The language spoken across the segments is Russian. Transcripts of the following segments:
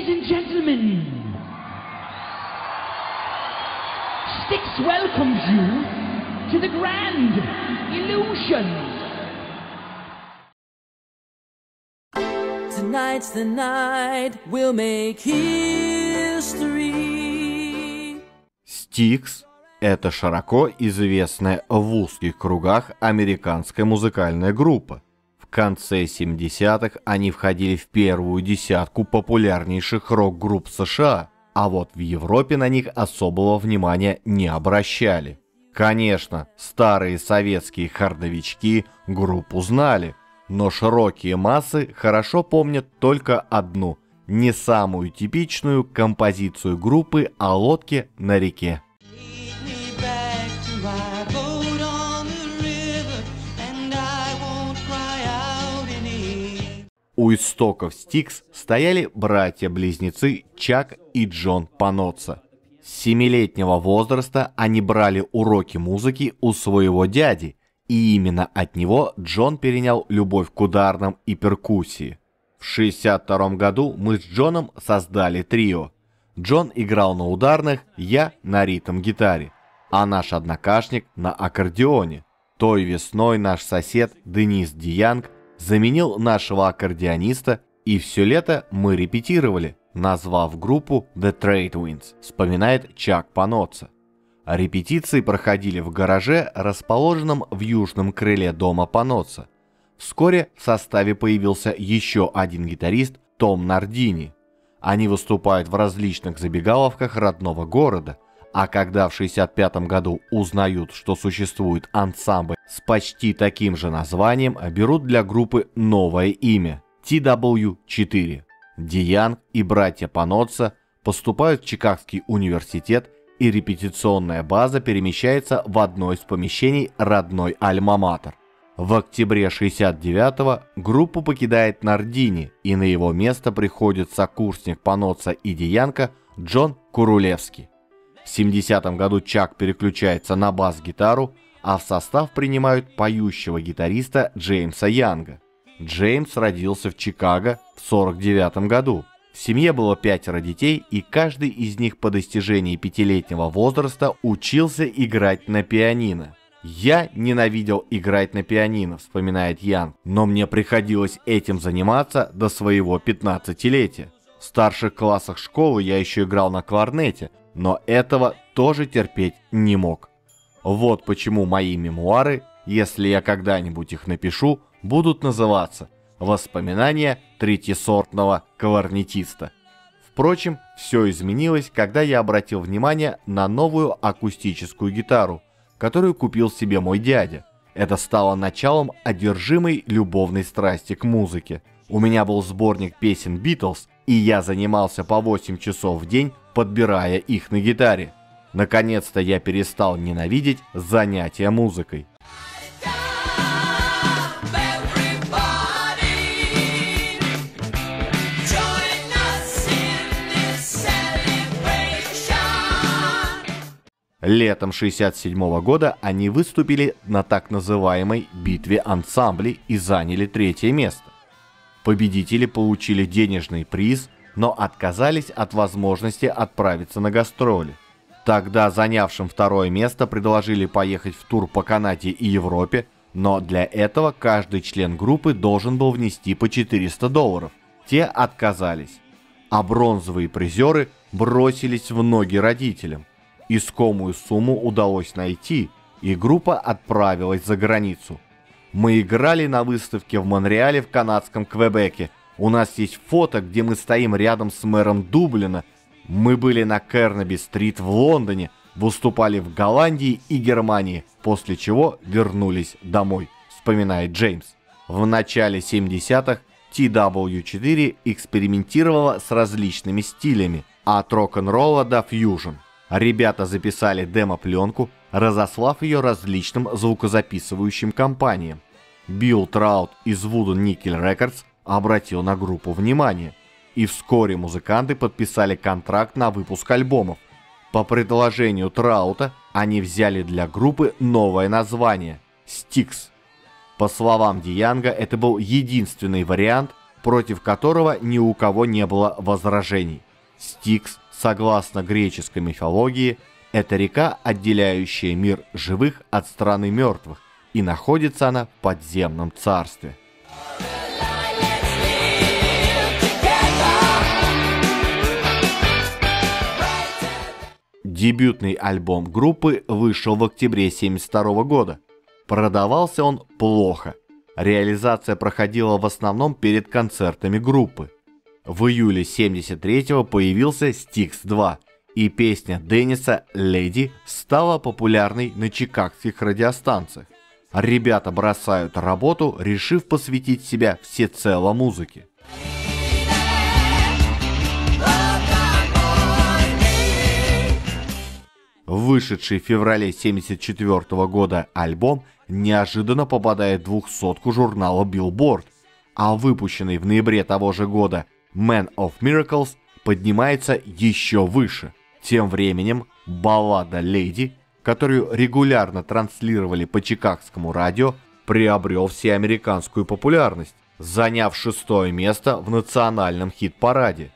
Ladies and gentlemen, Styx welcomes you to the Grand Illusion. Tonight's the night we'll make history. Styx — это широко известная в узких кругах американская музыкальная группа. В конце 70-х они входили в первую десятку популярнейших рок-групп США, а вот в Европе на них особого внимания не обращали. Конечно, старые советские хардовички группу знали, но широкие массы хорошо помнят только одну, не самую типичную композицию группы о лодке на реке. У истоков Styx стояли братья-близнецы Чак и Джон Паноццо. С 7-летнего возраста они брали уроки музыки у своего дяди, и именно от него Джон перенял любовь к ударным и перкуссии. В 1962 году мы с Джоном создали трио. Джон играл на ударных, я на ритм-гитаре, а наш однокашник на аккордеоне. Той весной наш сосед Денис Диянг заменил нашего аккордеониста, и все лето мы репетировали, назвав группу The Tradewinds, вспоминает Чак Паноццо. Репетиции проходили в гараже, расположенном в южном крыле дома Паноццо. Вскоре в составе появился еще один гитарист, Том Нардини. Они выступают в различных забегаловках родного города, а когда в 1965 году узнают, что существует ансамбль с почти таким же названием, берут для группы новое имя – TW4. Диянг и братья Паноццо поступают в Чикагский университет, и репетиционная база перемещается в одно из помещений родной альма-матер. В октябре 1969-го группу покидает Нардини, и на его место приходит сокурсник Паноццо и Диянга Джон Курулевский. В 1970 году Чак переключается на бас-гитару, а в состав принимают поющего гитариста Джеймса Янга. Джеймс родился в Чикаго в 1949 году. В семье было 5 детей, и каждый из них по достижении 5-летнего возраста учился играть на пианино. «Я ненавидел играть на пианино», — вспоминает Янг, «но мне приходилось этим заниматься до своего 15-летия. В старших классах школы я еще играл на кларнете, но этого тоже терпеть не мог. Вот почему мои мемуары, если я когда-нибудь их напишу, будут называться «Воспоминания третьесортного кларнетиста». Впрочем, все изменилось, когда я обратил внимание на новую акустическую гитару, которую купил себе мой дядя. Это стало началом одержимой любовной страсти к музыке. У меня был сборник песен Битлз, и я занимался по 8 часов в день, подбирая их на гитаре. Наконец-то я перестал ненавидеть занятия музыкой. Летом 1967 года они выступили на так называемой «битве ансамблей» и заняли 3-е место. Победители получили денежный приз, но отказались от возможности отправиться на гастроли. Тогда занявшим 2-е место предложили поехать в тур по Канаде и Европе, но для этого каждый член группы должен был внести по $400. Те отказались, а бронзовые призеры бросились в ноги родителям. Искомую сумму удалось найти, и группа отправилась за границу. Мы играли на выставке в Монреале в канадском Квебеке. У нас есть фото, где мы стоим рядом с мэром Дублина. Мы были на Кернеби-стрит в Лондоне, выступали в Голландии и Германии, после чего вернулись домой, вспоминает Джеймс. В начале 70-х TW4 экспериментировала с различными стилями, от рок-н-ролла до фьюжн. Ребята записали демо-пленку, разослав ее различным звукозаписывающим компаниям. Билл Траут из Wooden Nickel Records обратил на группу внимание, и вскоре музыканты подписали контракт на выпуск альбомов. По предложению Траута они взяли для группы новое название – Styx. По словам Диянга, это был единственный вариант, против которого ни у кого не было возражений. Стикс, согласно греческой мифологии, это река, отделяющая мир живых от страны мертвых, и находится она в подземном царстве. Дебютный альбом группы вышел в октябре 1972 года. Продавался он плохо. Реализация проходила в основном перед концертами группы. В июле 1973 появился Styx 2, и песня Денниса «Lady» стала популярной на чикагских радиостанциях. Ребята бросают работу, решив посвятить себя всецело музыке. Вышедший в феврале 1974 года альбом неожиданно попадает в 200-ку журнала Billboard, а выпущенный в ноябре того же года Man of Miracles поднимается еще выше. Тем временем баллада «Lady», которую регулярно транслировали по чикагскому радио, приобрел всеамериканскую популярность, заняв 6-е место в национальном хит-параде.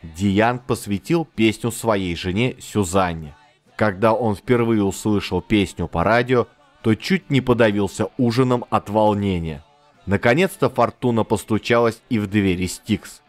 Дианг посвятил песню своей жене Сюзанне. Когда он впервые услышал песню по радио, то чуть не подавился ужином от волнения. Наконец-то фортуна постучалась и в двери Styx.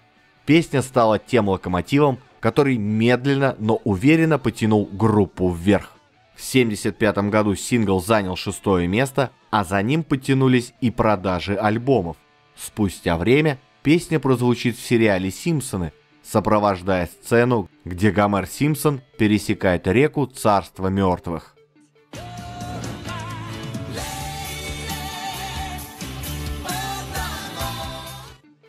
Песня стала тем локомотивом, который медленно, но уверенно потянул группу вверх. В 1975 году сингл занял 6-е место, а за ним подтянулись и продажи альбомов. Спустя время песня прозвучит в сериале «Симпсоны», сопровождая сцену, где Гомер Симпсон пересекает реку Царства мертвых.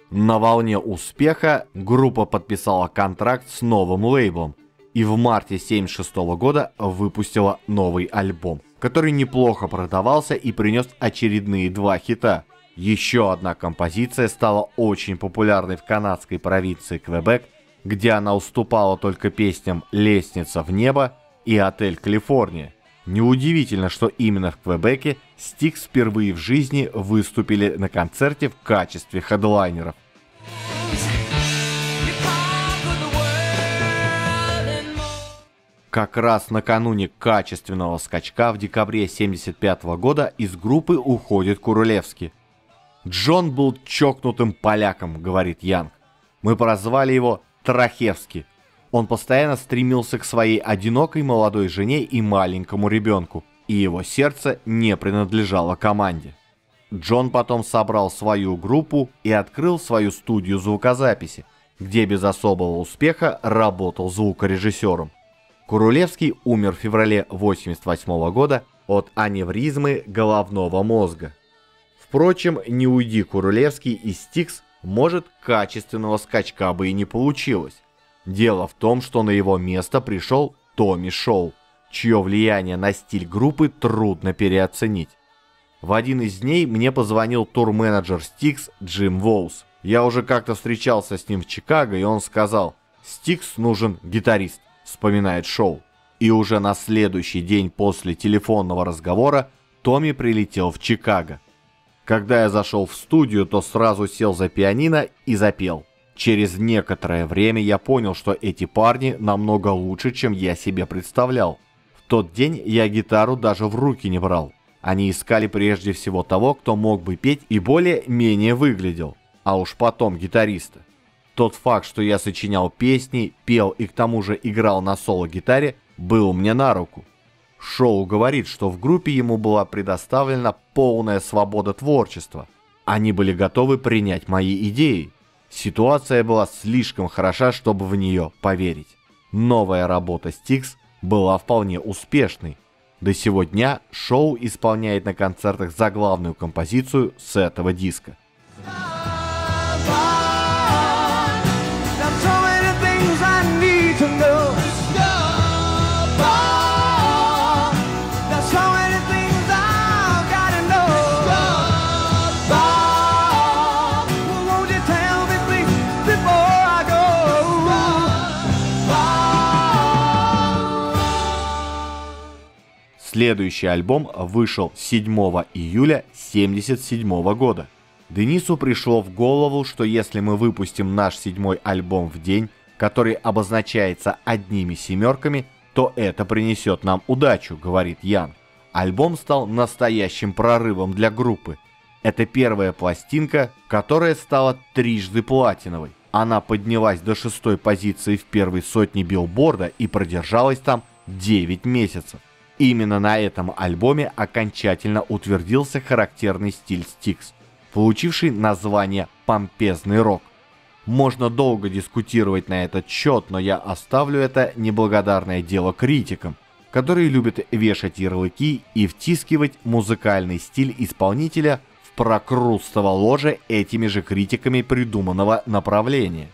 На волне успеха группа подписала контракт с новым лейблом и в марте 1976 года выпустила новый альбом, который неплохо продавался и принес очередные 2 хита. Еще одна композиция стала очень популярной в канадской провинции Квебек, где она уступала только песням «Лестница в небо» и «Отель Калифорния». Неудивительно, что именно в Квебеке Styx впервые в жизни выступили на концерте в качестве хедлайнеров. Как раз накануне качественного скачка в декабре 1975 года из группы уходит Курулевский. «Джон был чокнутым поляком», — говорит Янг. «Мы прозвали его Трахевский. Он постоянно стремился к своей одинокой молодой жене и маленькому ребенку, и его сердце не принадлежало команде». Джон потом собрал свою группу и открыл свою студию звукозаписи, где без особого успеха работал звукорежиссером. Курулевский умер в феврале 1988 года от аневризмы головного мозга. Впрочем, не уйди Курулевский из Styx, может, качественного скачка бы и не получилось. Дело в том, что на его место пришел Томми Шоу, чье влияние на стиль группы трудно переоценить. В один из дней мне позвонил турменеджер Styx Джим Воус. Я уже как-то встречался с ним в Чикаго, и он сказал: «Styx нужен гитарист», вспоминает Шоу. И уже на следующий день после телефонного разговора Томми прилетел в Чикаго. Когда я зашел в студию, то сразу сел за пианино и запел. Через некоторое время я понял, что эти парни намного лучше, чем я себе представлял. В тот день я гитару даже в руки не брал. Они искали прежде всего того, кто мог бы петь и более-менее выглядел, а уж потом гитариста. Тот факт, что я сочинял песни, пел и к тому же играл на соло-гитаре, был мне на руку. Шоу говорит, что в группе ему была предоставлена полная свобода творчества. Они были готовы принять мои идеи. Ситуация была слишком хороша, чтобы в нее поверить. Новая работа Styx была вполне успешной. До сего дня Шоу исполняет на концертах заглавную композицию с этого диска. Следующий альбом вышел 7 июля 1977 года. Денису пришло в голову, что если мы выпустим наш 7-й альбом в день, который обозначается одними семерками, то это принесет нам удачу, говорит Ян. Альбом стал настоящим прорывом для группы. Это первая пластинка, которая стала трижды платиновой. Она поднялась до 6-й позиции в первой сотне Билборда и продержалась там 9 месяцев. Именно на этом альбоме окончательно утвердился характерный стиль Styx, получивший название «помпезный рок». Можно долго дискутировать на этот счет, но я оставлю это неблагодарное дело критикам, которые любят вешать ярлыки и втискивать музыкальный стиль исполнителя в прокрустово ложе этими же критиками придуманного направления.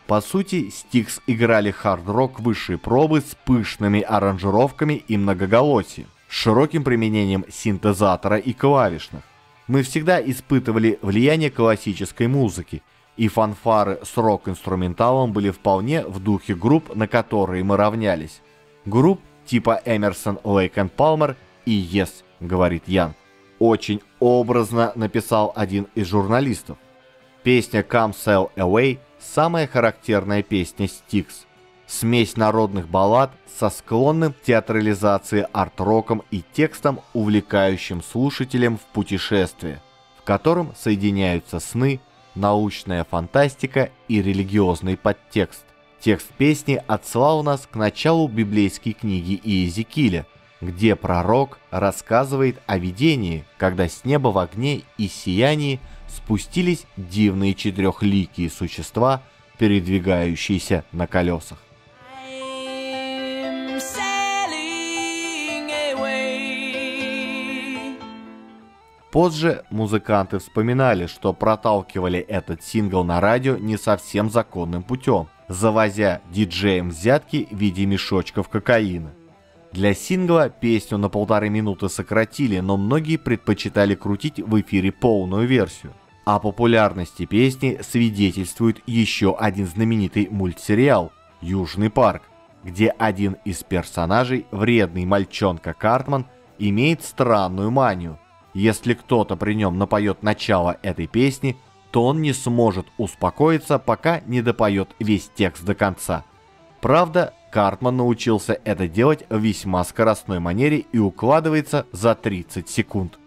По сути, Styx играли хард-рок высшей пробы с пышными аранжировками и многоголосием, с широким применением синтезатора и клавишных. Мы всегда испытывали влияние классической музыки, и фанфары с рок-инструменталом были вполне в духе групп, на которые мы равнялись. Групп типа Emerson, Lake and Palmer и Yes, говорит Ян. Очень образно написал один из журналистов. Песня Come Sail Away – самая характерная песня Styx. Смесь народных баллад со склонным к театрализации арт-роком и текстом, увлекающим слушателем в путешествие, в котором соединяются сны, научная фантастика и религиозный подтекст. Текст песни отсылал нас к началу библейской книги Иезекииля, где пророк рассказывает о видении, когда с неба в огне и сиянии спустились дивные четырехликие существа, передвигающиеся на колесах. Позже музыканты вспоминали, что проталкивали этот сингл на радио не совсем законным путем, завозя диджеям взятки в виде мешочков кокаина. Для сингла песню на 1,5 минуты сократили, но многие предпочитали крутить в эфире полную версию. О популярности песни свидетельствует еще один знаменитый мультсериал «Южный парк», где один из персонажей, вредный мальчонка Картман, имеет странную манию. Если кто-то при нем напоет начало этой песни, то он не сможет успокоиться, пока не допоет весь текст до конца. Правда, Картман научился это делать в весьма скоростной манере и укладывается за 30 секунд.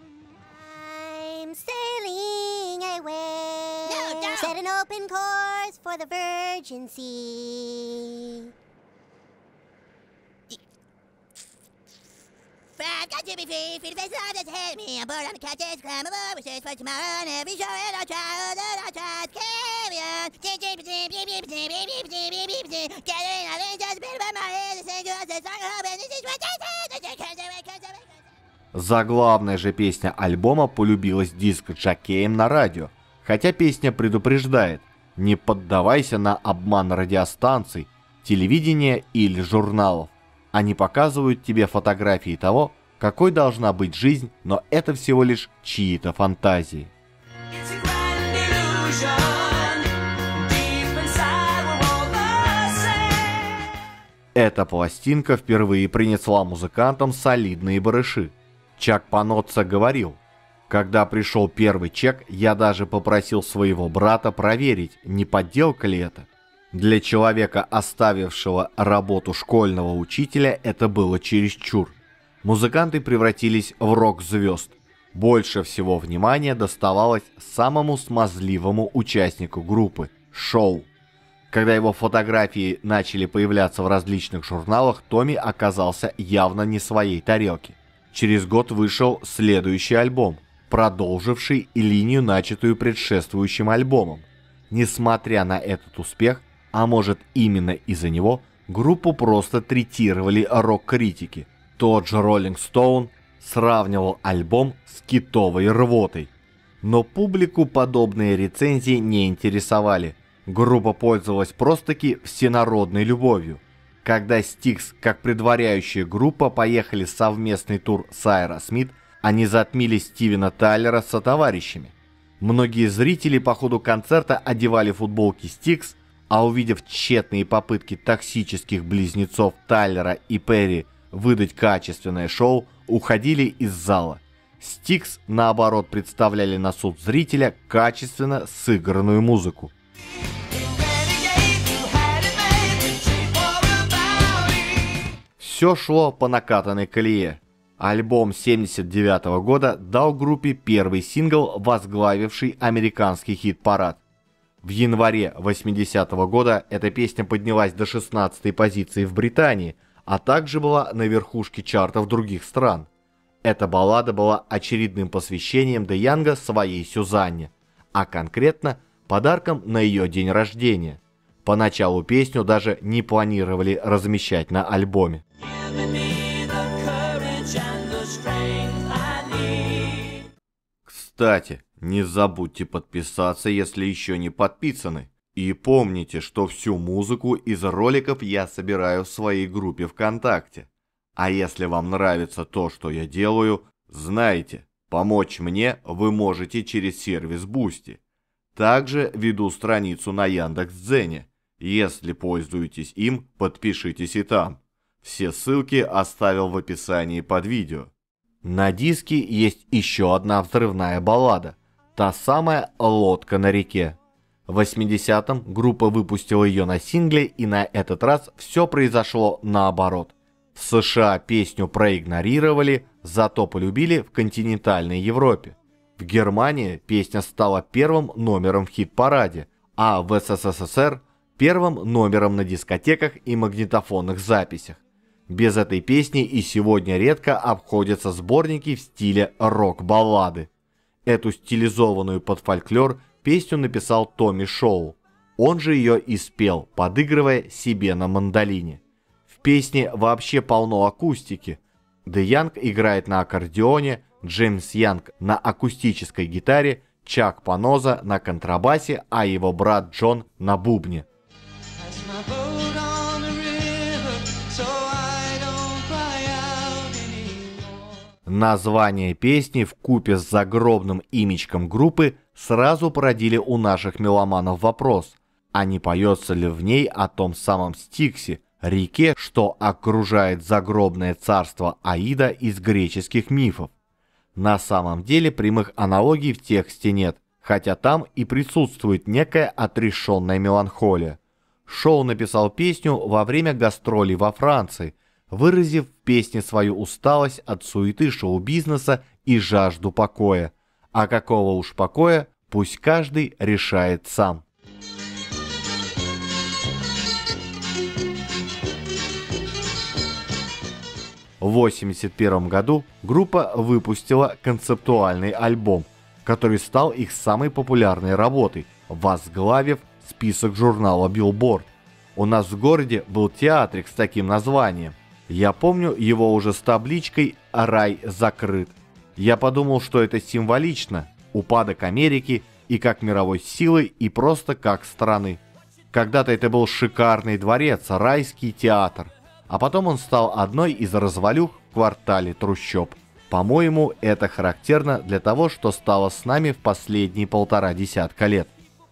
Заглавная же песня альбома полюбилась диск-жокеям на радио, хотя песня предупреждает: не поддавайся на обман радиостанций, телевидения или журналов. Они показывают тебе фотографии того, какой должна быть жизнь, но это всего лишь чьи-то фантазии. Эта пластинка впервые принесла музыкантам солидные барыши. Чак Паноцца говорил: когда пришел первый чек, я даже попросил своего брата проверить, не подделка ли это. Для человека, оставившего работу школьного учителя, это было чересчур. Музыканты превратились в рок-звезд. Больше всего внимания доставалось самому смазливому участнику группы – Шоу. Когда его фотографии начали появляться в различных журналах, Томми оказался явно не своей тарелки. Через год вышел следующий альбом, продолживший линию, начатую предшествующим альбомом. Несмотря на этот успех, а может именно из-за него, группу просто третировали рок-критики. Тот же Rolling Stone сравнивал альбом с китовой рвотой. Но публику подобные рецензии не интересовали. Группа пользовалась просто-таки всенародной любовью. Когда Styx, как предваряющая группа, поехали в совместный тур с Aerosmith, они затмили Стивена Тайлера со товарищами. Многие зрители по ходу концерта одевали футболки Styx, а увидев тщетные попытки токсических близнецов Тайлера и Перри выдать качественное шоу, уходили из зала. Styx, наоборот, представляли на суд зрителя качественно сыгранную музыку. Все шло по накатанной колее. Альбом 1979 года дал группе первый сингл, возглавивший американский хит-парад. В январе 1980 года эта песня поднялась до 16-й позиции в Британии, а также была на верхушке чартов других стран. Эта баллада была очередным посвящением Де Янга своей Сюзанне, а конкретно подарком на ее день рождения. Поначалу песню даже не планировали размещать на альбоме. Кстати, не забудьте подписаться, если еще не подписаны. И помните, что всю музыку из роликов я собираю в своей группе ВКонтакте. А если вам нравится то, что я делаю, знайте, помочь мне вы можете через сервис Boosty. Также веду страницу на Яндекс.Дзене. Если пользуетесь им, подпишитесь и там. Все ссылки оставил в описании под видео. На диске есть еще одна взрывная баллада. Та самая «Лодка на реке». В 80-м группа выпустила ее на сингле, и на этот раз все произошло наоборот. В США песню проигнорировали, зато полюбили в континентальной Европе. В Германии песня стала первым номером в хит-параде, а в СССР первым номером на дискотеках и магнитофонных записях. Без этой песни и сегодня редко обходятся сборники в стиле рок-баллады. Эту стилизованную под фольклор песню написал Томми Шоу. Он же ее и спел, подыгрывая себе на мандолине. В песне вообще полно акустики. Де Янг играет на аккордеоне, Джеймс Янг на акустической гитаре, Чак Паноза на контрабасе, а его брат Джон на бубне. Название песни вкупе с загробным имечком группы сразу породили у наших меломанов вопрос, а не поется ли в ней о том самом Стиксе, реке, что окружает загробное царство Аида из греческих мифов. На самом деле прямых аналогий в тексте нет, хотя там и присутствует некая отрешенная меланхолия. Шоу написал песню во время гастролей во Франции, выразив в песне свою усталость от суеты шоу-бизнеса и жажду покоя. А какого уж покоя, пусть каждый решает сам. В 1981 году группа выпустила концептуальный альбом, который стал их самой популярной работой, возглавив список журнала Billboard. У нас в городе был театрик с таким названием. Я помню его уже с табличкой «Рай закрыт». Я подумал, что это символично, упадок Америки и как мировой силы, и просто как страны. Когда-то это был шикарный дворец, райский театр. А потом он стал одной из развалюх в квартале трущоб. По-моему, это характерно для того, что стало с нами в последние 1,5 десятка лет,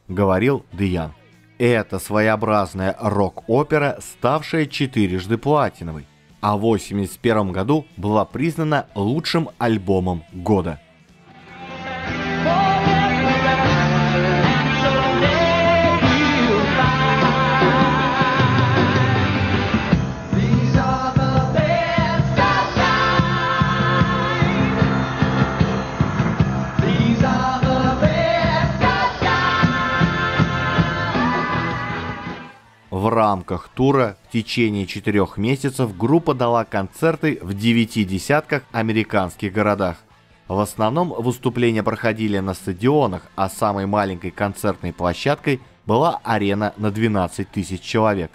говорил Де Янг. Это своеобразная рок-опера, ставшая 4-жды платиновой, а в 1981 году была признана лучшим альбомом года. В рамках тура в течение 4 месяцев группа дала концерты в 9 десятках американских городах. В основном выступления проходили на стадионах, а самой маленькой концертной площадкой была арена на 12 тысяч человек.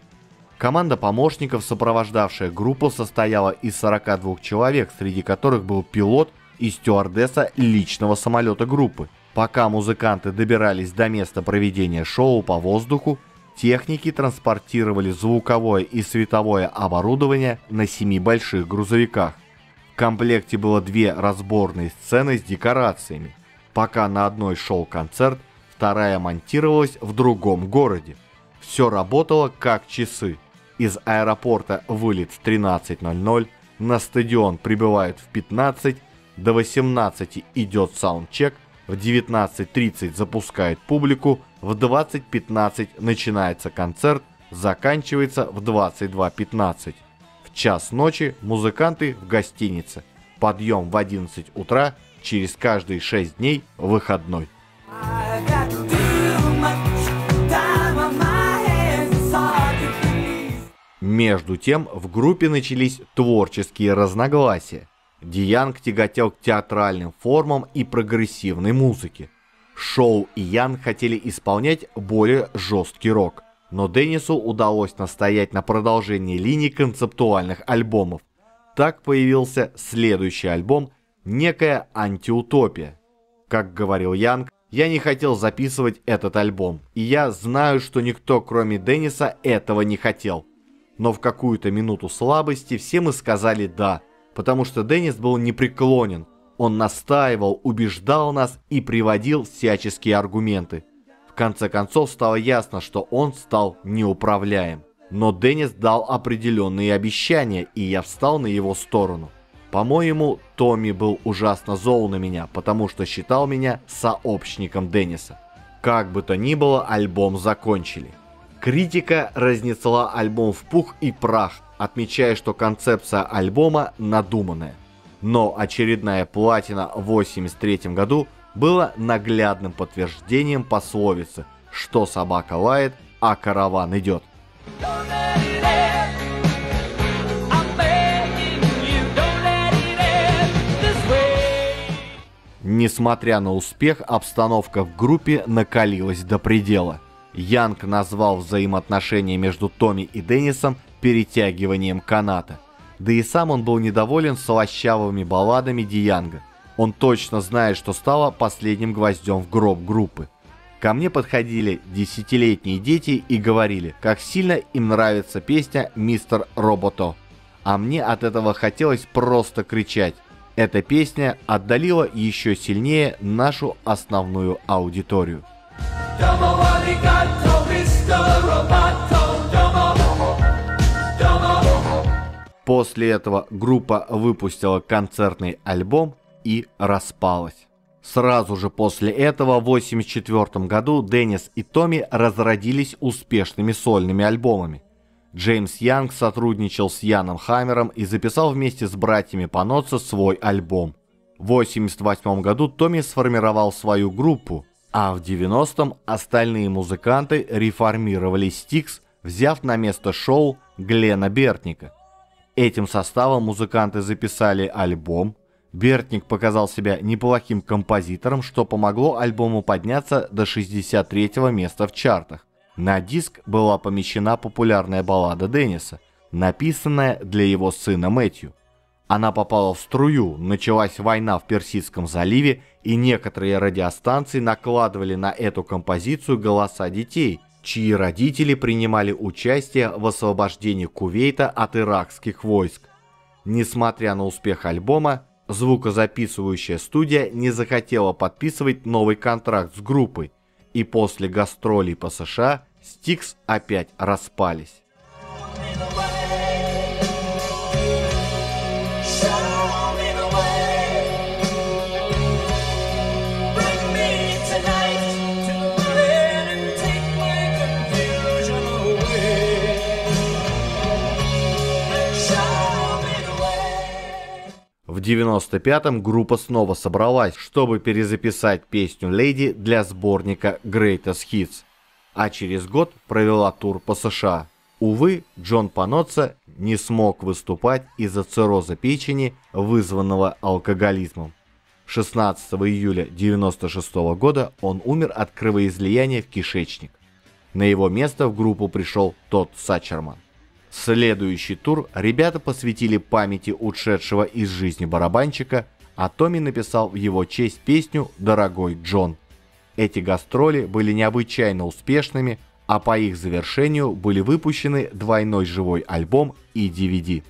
Команда помощников, сопровождавшая группу, состояла из 42 человек, среди которых был пилот и стюардесса личного самолета группы. Пока музыканты добирались до места проведения шоу по воздуху, техники транспортировали звуковое и световое оборудование на 7 больших грузовиках. В комплекте было 2 разборные сцены с декорациями. Пока на одной шел концерт, вторая монтировалась в другом городе. Все работало как часы. Из аэропорта вылет в 13:00, на стадион прибывают в 15, до 18 идет саундчек, в 19:30 запускает публику, в 20:15 начинается концерт, заканчивается в 22:15. В час ночи музыканты в гостинице. Подъем в 11 утра, через каждые 6 дней выходной. Между тем в группе начались творческие разногласия. Диянг тяготел к театральным формам и прогрессивной музыке. Шоу и Ян хотели исполнять более жесткий рок, но Деннису удалось настоять на продолжении линии концептуальных альбомов. Так появился следующий альбом «Некая антиутопия». Как говорил Янг, я не хотел записывать этот альбом, и я знаю, что никто, кроме Денниса, этого не хотел. Но в какую-то минуту слабости все мы сказали «да», потому что Деннис был непреклонен. Он настаивал, убеждал нас и приводил всяческие аргументы. В конце концов стало ясно, что он стал неуправляем. Но Деннис дал определенные обещания, и я встал на его сторону. По-моему, Томми был ужасно зол на меня, потому что считал меня сообщником Денниса. Как бы то ни было, альбом закончили. Критика разнесла альбом в пух и прах, отмечая, что концепция альбома надуманная. Но очередная платина в 1983 году была наглядным подтверждением пословицы, что собака лает, а караван идет. Несмотря на успех, обстановка в группе накалилась до предела. Янг назвал взаимоотношения между Томми и Деннисом перетягиванием каната. Да и сам он был недоволен слащавыми балладами Диянга. Он точно знает, что стало последним гвоздем в гроб группы. Ко мне подходили 10-летние дети и говорили, как сильно им нравится песня «Мистер Робото». А мне от этого хотелось просто кричать. Эта песня отдалила еще сильнее нашу основную аудиторию. После этого группа выпустила концертный альбом и распалась. Сразу же после этого в 1984 году Деннис и Томми разродились успешными сольными альбомами. Джеймс Янг сотрудничал с Яном Хаммером и записал вместе с братьями Паноццо свой альбом. В 1988 году Томми сформировал свою группу, а в 1990-м остальные музыканты реформировали Styx, взяв на место шоу Глена Бертника. Этим составом музыканты записали альбом. Бертник показал себя неплохим композитором, что помогло альбому подняться до 63-го места в чартах. На диск была помещена популярная баллада Денниса, написанная для его сына Мэтью. Она попала в струю, началась война в Персидском заливе, и некоторые радиостанции накладывали на эту композицию голоса детей, чьи родители принимали участие в освобождении Кувейта от иракских войск. Несмотря на успех альбома, звукозаписывающая студия не захотела подписывать новый контракт с группой, и после гастролей по США Styx опять распались. В 1995-м группа снова собралась, чтобы перезаписать песню «Lady» для сборника Greatest Hits, а через год провела тур по США. Увы, Джон Паноццо не смог выступать из-за цирроза печени, вызванного алкоголизмом. 16 июля 1996 года он умер от кровоизлияния в кишечник. На его место в группу пришел Тодд Сачерман. Следующий тур ребята посвятили памяти ушедшего из жизни барабанщика, а Томми написал в его честь песню «Дорогой Джон». Эти гастроли были необычайно успешными, а по их завершению были выпущены двойной живой альбом и DVD.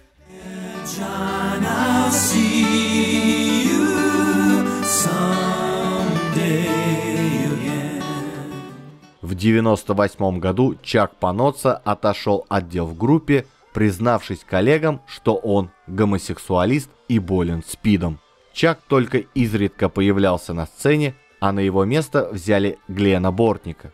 В 1998 году Чак Паноццо отошел от дел в группе, признавшись коллегам, что он гомосексуалист и болен СПИДом. Чак только изредка появлялся на сцене, а на его место взяли Глена Бортника.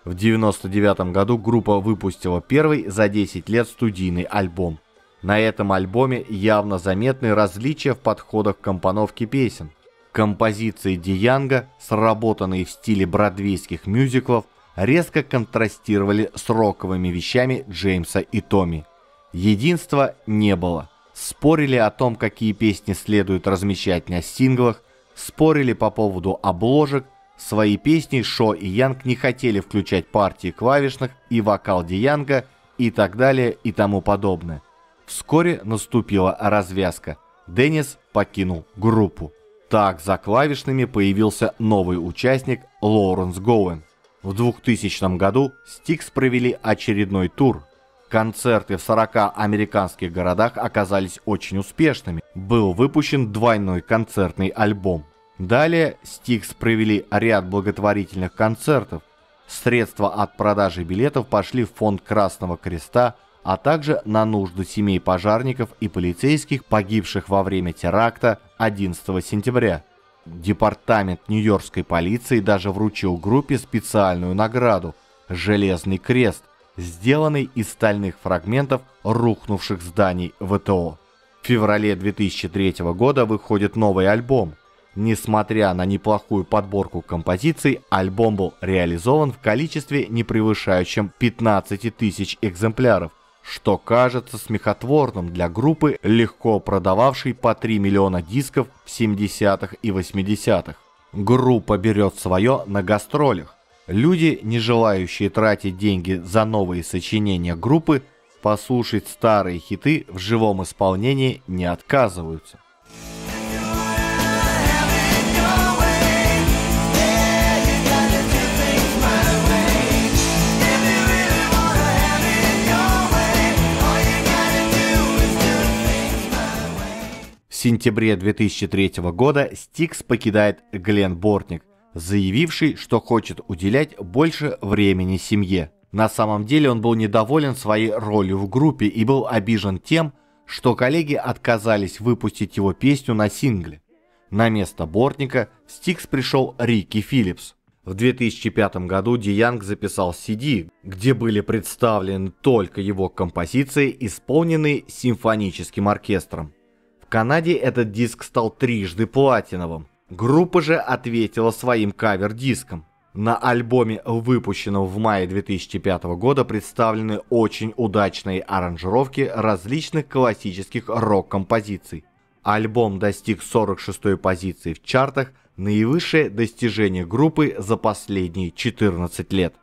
В 1999 году группа выпустила первый за 10 лет студийный альбом. На этом альбоме явно заметны различия в подходах к компоновке песен. Композиции Диянга, сработанные в стиле бродвейских мюзиклов, резко контрастировали с роковыми вещами Джеймса и Томми. Единства не было. Спорили о том, какие песни следует размещать на синглах, спорили по поводу обложек. В свои песни Шо и Янг не хотели включать партии клавишных и вокал Диянга и так далее и тому подобное. Вскоре наступила развязка. Деннис покинул группу. Так за клавишными появился новый участник Лоуренс Гоуэн. В 2000 году Styx провели очередной тур. Концерты в 40 американских городах оказались очень успешными. Был выпущен двойной концертный альбом. Далее Styx провели ряд благотворительных концертов. Средства от продажи билетов пошли в фонд Красного Креста, а также на нужды семей пожарников и полицейских, погибших во время теракта 11 сентября. Департамент нью-йоркской полиции даже вручил группе специальную награду – «Железный крест», сделанный из стальных фрагментов рухнувших зданий ВТО. В феврале 2003 года выходит новый альбом. Несмотря на неплохую подборку композиций, альбом был реализован в количестве, не превышающем 15 тысяч экземпляров, что кажется смехотворным для группы, легко продававшей по 3 миллиона дисков в 70-х и 80-х. Группа берет свое на гастролях. Люди, не желающие тратить деньги за новые сочинения группы, послушать старые хиты в живом исполнении не отказываются. В сентябре 2003 года Styx покидает Глен Бортник, заявивший, что хочет уделять больше времени семье. На самом деле он был недоволен своей ролью в группе и был обижен тем, что коллеги отказались выпустить его песню на сингле. На место Бортника в Styx пришел Рики Филлипс. В 2005 году Диянг записал CD, где были представлены только его композиции, исполненные симфоническим оркестром. В Канаде этот диск стал трижды платиновым. Группа же ответила своим кавер-диском. На альбоме, выпущенном в мае 2005 года, представлены очень удачные аранжировки различных классических рок-композиций. Альбом достиг 46-й позиции в чартах, наивысшее достижение группы за последние 14 лет.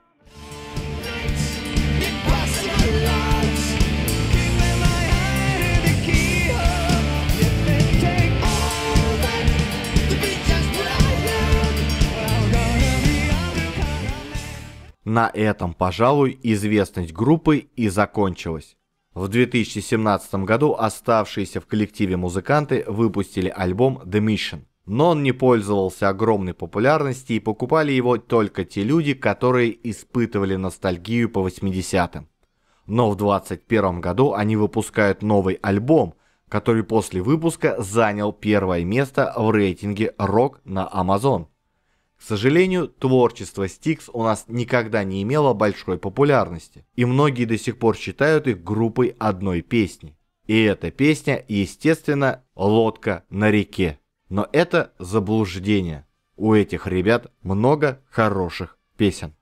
На этом, пожалуй, известность группы и закончилась. В 2017 году оставшиеся в коллективе музыканты выпустили альбом The Mission, но он не пользовался огромной популярностью и покупали его только те люди, которые испытывали ностальгию по 80-м. Но в 2021 году они выпускают новый альбом, который после выпуска занял первое место в рейтинге рок на Amazon. К сожалению, творчество Styx у нас никогда не имело большой популярности, и многие до сих пор считают их группой одной песни. И эта песня, естественно, «Лодка на реке». Но это заблуждение. У этих ребят много хороших песен.